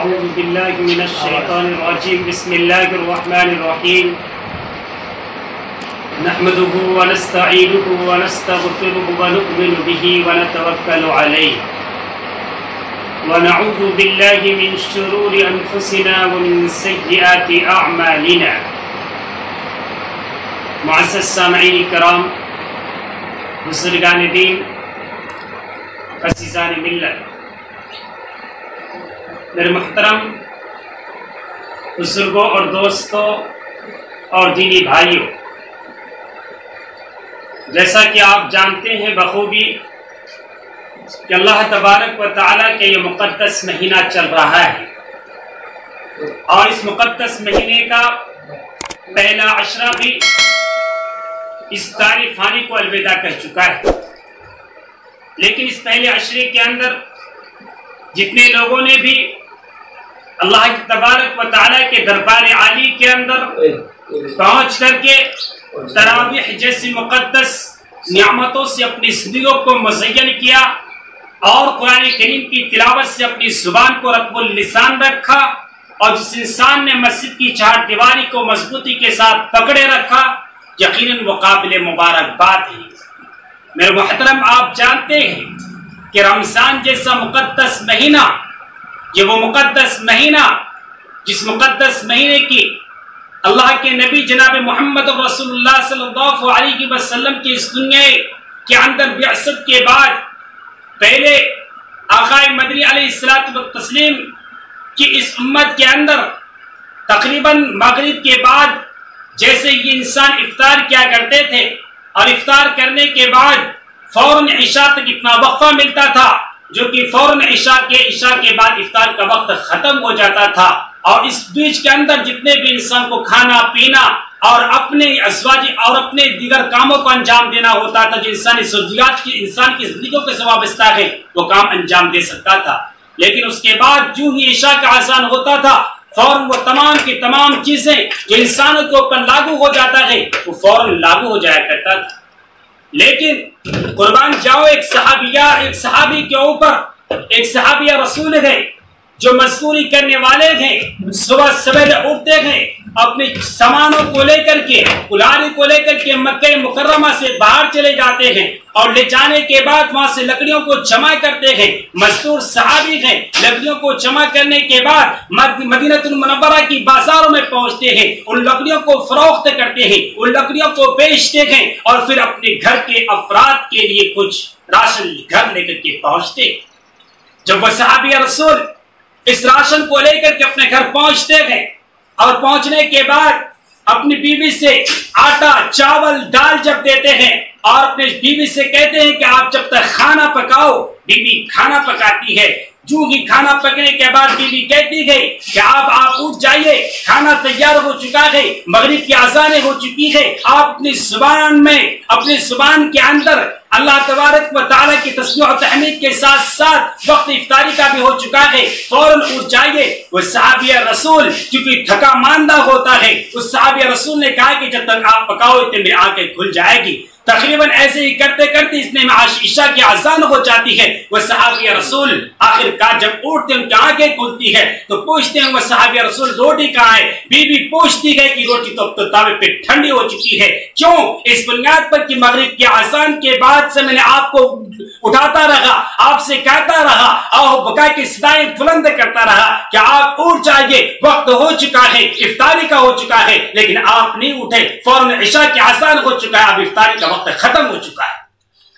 أعوذ بالله من الشيطان الرجيم بسم الله الرحمن الرحيم نحمده ونستعينه ونستغفره ونؤمن به ونتوكل عليه ونعوذ بالله من شرور أنفسنا ومن سيئات أعمالنا. معزز سامعین کرام، بزرگان دین، عزیزان ملت، میرے محترم بزرگوں اور دوستوں اور دینی بھائیوں، جیسا کہ آپ جانتے ہیں بخوبی کہ اللہ تبارک و تعالیٰ کے یہ مقدس مہینہ چل رہا ہے، اور اس مقدس مہینے کا پہلا عشرہ بھی اس دار فانی کو الوداع کہہ چکا ہے. لیکن اس پہلے عشرے کے اندر جتنے لوگوں نے بھی اللہ تبارک و تعالیٰ کے دربار عالی کے اندر پہنچ کر کے تراویح جیسی مقدس نعمتوں سے اپنی زندگیوں کو مزین کیا اور قرآن کریم کی تلاوت سے اپنی زبان کو رطب اللسان رکھا، اور جس انسان نے مسجد کی چہار دیواری کو مضبوطی کے ساتھ پکڑے رکھا، یقیناً وہ قابل مبارکباد ہے. میرے محترم، آپ جانتے ہیں کہ رمضان جیسا مقدس مہینہ، یہ وہ مقدس مہینہ جس مقدس مہینے کی اللہ کے نبی جناب محمد رسول اللہ صلی اللہ علیہ وسلم کی اس دنیا کے اندر بعثت کے بعد پہلے آقا مدنی علیہ السلام کی اس امت کے اندر تقریباً مغرب کے بعد جیسے یہ انسان افطار کیا کرتے تھے، اور افطار کرنے کے بعد فوراً عشاء تک اتنا وقفہ ملتا تھا جو کہ فوراً عشاء کے بعد افطار کا وقت ختم ہو جاتا تھا، اور اس بیچ کے اندر جتنے بھی انسان کو کھانا پینا اور اپنے ازواجی اور اپنے دیگر کاموں کو انجام دینا ہوتا تھا جو انسانی ضروریات کی انسان کی زندگیوں کے سے وابستہ ہے، وہ کام انجام دے سکتا تھا. لیکن اس کے بعد جو ہی عشاء کا اذان ہوتا تھا، فوراً وہ تمام کی تمام چیزیں جو انسانوں کے اوپر لاگو ہو جاتا ہے وہ فوراً لاگو ہو جایا کرتا تھا. لیکن قربان جاؤ، ایک صحابی کے اوپر ایک صحابیہ رسول ہے جو مزدوری کرنے والے تھے، صبح سویرے اٹھتے تھے، اپنے سامانوں کو لے کر کے کلہاڑی کو لے کر کے مکہ مکرمہ سے باہر چلے جاتے ہیں، اور لے جانے کے بعد وہاں سے لکڑیوں کو جمع کرتے ہیں. مزدور صحابی ہیں، لکڑیوں کو جمع کرنے کے بعد مدینہ المنورہ کی بازاروں میں پہنچتے ہیں، ان لکڑیوں کو فروخت کرتے ہیں، ان لکڑیوں کو بیچتے ہیں، اور پھر اپنے گھر کے افراد کے لیے کچھ راشن گھر لے کر کے پہنچتے ہیں. جب وہ صحابی رسول اس راشن کو لے کر کے اپنے گھر پہنچتے ہیں اور پہنچنے کے بعد اپنی بیوی سے آٹا چاول دال جب دیتے ہیں اور اپنے بیوی سے کہتے ہیں کہ آپ جب تک کھانا پکاؤ، بیوی کھانا پکاتی ہے. جو ہی کھانا پکنے کے بعد بیوی کہتی ہے کہ آپ اٹھ جائیے، کھانا تیار ہو چکا ہے، مغرب کی اذانیں ہو چکی ہے، آپ اپنی زبان کے اندر اللہ تبارک و تعالیٰ کی تسبیح و تحمید کے ساتھ ساتھ وقت افطاری کا بھی ہو چکا ہے، فوراً اٹھ جائیے. وہ صحابی رسول کیونکہ تھکا ماندہ ہوتا ہے، اس صحابی رسول نے کہا کہ جب تک آپ پکاؤ اتنے میں آنکھیں کھل جائے گی. تقریباً ایسے ہی کرتے کرتے اس میں عشاء کی اذان ہو جاتی ہے. وہ صحابی رسول آخر کار جب اٹھتے ہیں ان کی آنکھیں کھلتی ہے تو پوچھتے ہیں وہ صحابی رسول روٹی کہاں ہے؟ بیوی پوچھتی ہے کہ روٹی تو اب تو تاوے پہ ٹھنڈی ہو چکی ہے. کیوں؟ اس بنیاد پر کہ مغرب کی اذان کے بعد سے میں نے آپ کو اٹھاتا رہا، آپ سے کہتا رہا، اور بکا کی صدائیں بلند کرتا رہا کہ آپ اٹھ جائیے، وقت ہو چکا ہے، افطاری کا ہو چکا ہے، لیکن آپ نہیں اٹھے. فوراً عشاء کی اذان ہو چکا ہے، اب افطاری کا وقت ختم ہو چکا ہے.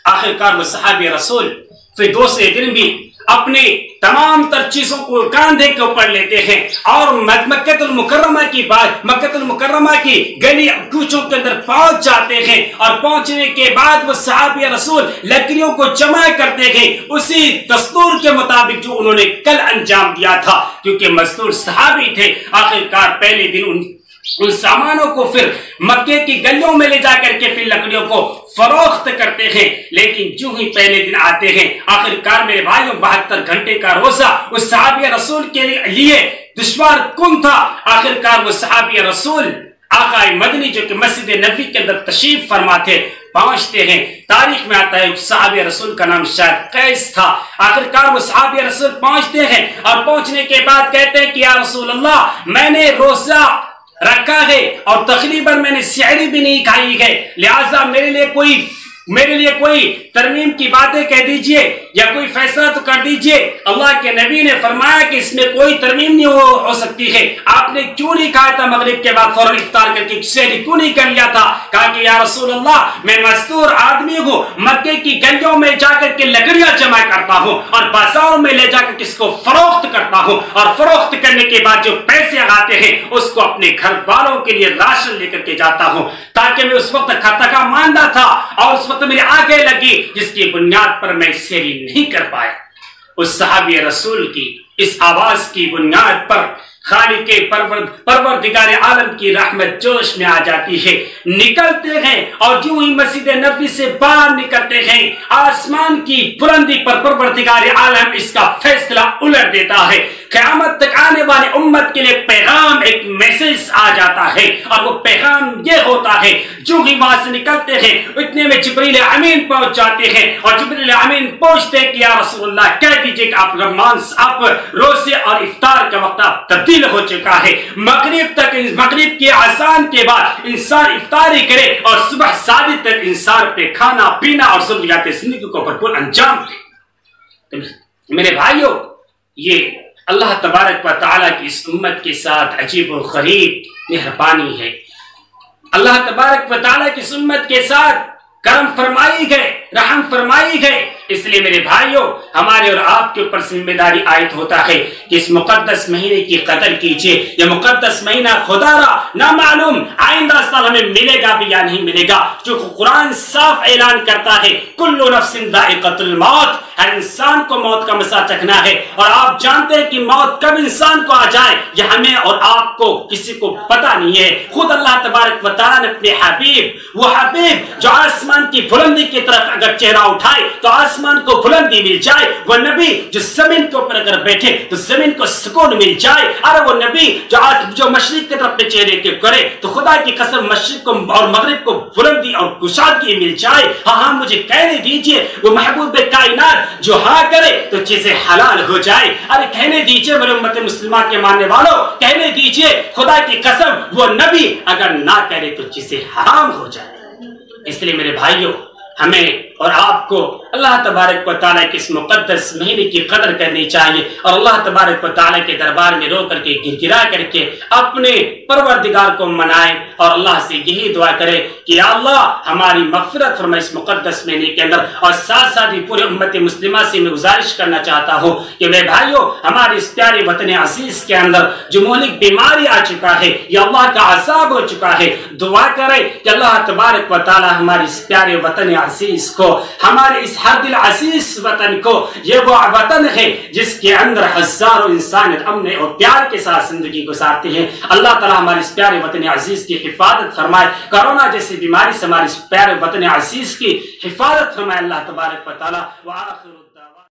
آخرکار وہ صحابی رسول پھر دوسرے دن بھی اپنے تمام تر چیزوں کو کاندھے کے اوپر لیتے ہیں اور مکہ المکرمہ کی گلی کوچوں کے اندر پہنچ جاتے ہیں، اور پہنچنے کے بعد وہ صحابی رسول لکڑیوں کو جمع کرتے ہیں اسی دستور کے مطابق جو انہوں نے کل انجام دیا تھا، کیونکہ مزدور صحابی تھے. آخرکار پہلے دن ان سامانوں کو پھر مکے کی گلیوں میں لے جا کر کے پھر لکڑیوں کو فروخت کرتے ہیں. لیکن جو ہی پہلے دن آتے ہیں، آخرکار میرے بھائیوں 72 گھنٹے کا روزہ اس صحابی رسول کے لیے دشوار کن تھا. آخرکار وہ صحابی رسول آقا مدنی جو کہ مسجد نبوی کے اندر تشریف فرما تھے، پہنچتے ہیں۔ تاریخ میں آتا ہے صحابی رسول کا نام شاید قیس تھا۔ آخرکار وہ صحابی رسول پہنچتے ہیں اور پہنچنے کے بعد کہتے ہیں کہ یا رسول اللہ میں نے روزہ رکھا ہے اور تقریباً میں نے سحری بھی نہیں کھائی ہے، لہٰذا میرے لیے کوئی ترمیم کی باتیں کہہ دیجئے یا کوئی فیصلہ تو کر دیجئے۔ اللہ کے نبی نے فرمایا کہ اس میں کوئی ترمیم نہیں ہو سکتی ہے۔ آپ نے کیوں نہیں کھایا تھا مغرب کے بعد فوراً افطار کر کے سحری کیوں نہیں کر لیا تھا؟ کہا کہ یا رسول اللہ میں مستور آدمی ہوں، مکے کی گلیوں میں جا کر کے لکڑیاں جمع کرتا ہوں اور بازاروں میں لے جا کر کس کو فروخت کرتا ہوں، اور فروخت کرنے کے بعد جو پیسے آتے ہیں اس کو اپنے گھر والوں کے لیے راشن لے کر کے جاتا ہوں، تاکہ میں اس وقت تھکا ماندہ تھا اور اس وقت میری آنکھیں لگی جس کی بنیاد پر میں سحری نہیں کر پایا۔ اس صحابی رسول کی اس آواز کی بنیاد پر خالق پروردگار عالم کی رحمت جوش میں آ جاتی ہے، نکلتے ہیں اور جو ہی مسجد نبوی سے باہر نکلتے ہیں آسمان کی بلندی پر پروردگار عالم اس کا فیصلہ الٹ دیتا ہے۔ قیامت تک آنے والی امت کے لیے پیغام ایک میسج آ جاتا ہے اور وہ پیغام یہ ہوتا ہے جو ہی وہاں سے نکلتے ہیں اتنے میں جبریل امین پہنچ جاتے ہیں اور جبریل امین پوچھتے ہیں کہ یا رسول اللہ کہہ دیجئے کہ آپ روزے اور افطار کا وقت تبدیل ہو چکا ہے، مغرب کی اذان کے بعد انسان افطاری کرے اور صبح صادق تک انسان پہ کھانا پینا اور ضروریات زندگی کو بھرپور انجام دے۔ میرے بھائیوں، یہ اللہ تبارک و تعالیٰ کی اس امت کے ساتھ عجیب و غریب مہربانی ہے۔ اللہ تبارک و تعالیٰ کی اس امت کے ساتھ کرم فرمائی گئے، رحم فرمائی گئے۔ اس لیے میرے بھائیوں ہمارے اور آپ کے اوپر ذمہ داری عائد ہوتا ہے کہ اس مقدس مہینے کی قدر کیجئے۔ یہ مقدس مہینہ خدا را نہ معلوم آئندہ سال ہمیں ملے گا بھی یا نہیں ملے گا، جو قرآن صاف اعلان کرتا ہے کل نفس ذائقۃ الموت، ہر انسان کو موت کا مزہ چکھنا ہے، اور آپ جانتے ہیں کہ موت کب انسان کو آ جائے یہ ہمیں اور آپ کو کسی کو پتہ نہیں ہے۔ خود اللہ تبارک و تعالیٰ نے اپنے حبیب، وہ حبیب جو آسمان کی بلندی کی طرف اگر چہرہ اٹھائے تو آسمان کو بلندی مل جائے، وہ نبی جو زمین کے اوپر اگر بیٹھے تو زمین کو سکون مل جائے، اور وہ نبی جو مشرق کی طرف چہرے کے کرے تو خدا کی قسم مشرق کو اور مغرب کو بلندی اور کشادگی مل جائے۔ ہاں مجھے کہنے دیجئے وہ محبوب کائنات جو ہاں کرے تو چیزیں حلال ہو جائے۔ ارے کہنے دیجئے میرے امت مسلمہ کے ماننے والوں، کہنے دیجئے خدا کی قسم وہ نبی اگر نہ کرے تو چیزیں حرام ہو جائے۔ اس لیے میرے بھائیوں ہمیں اور آپ کو اللہ تبارک و تعالیٰ کے اس مقدس مہینے کی قدر کرنی چاہیے اور اللہ تبارک و تعالیٰ کے دربار میں رو کر کے گرگرا کر کے اپنے پروردگار کو منائے اور اللہ سے یہی دعا کرے کہ یا اللہ ہماری مغفرت فرمائے اس مقدس مہینے کے اندر۔ اور ساتھ ساتھ ہی پورے امت مسلمہ سے میں گزارش کرنا چاہتا ہوں کہ میرے بھائیوں ہمارے اس پیارے وطن عزیز کے اندر جو مہلک بیماری آ چکا ہے یا اللہ کا عذاب ہو چکا ہے، دعا کرے کہ اللہ تبارک و تعالیٰ ہمارے اس پیارے وطن عزیز کو، ہمارے اس ہر دل عزیز وطن کو، یہ وہ وطن ہے جس کے اندر ہزاروں انسانیت امن اور پیار کے ساتھ زندگی گزارتے ہیں، اللہ تعالیٰ ہمارے اس پیارے وطن عزیز کی حفاظت فرمائے، کورونا جیسی بیماری سے ہمارے اس پیارے وطن عزیز کی حفاظت فرمائے اللہ تبارک و تعالیٰ۔ وآخر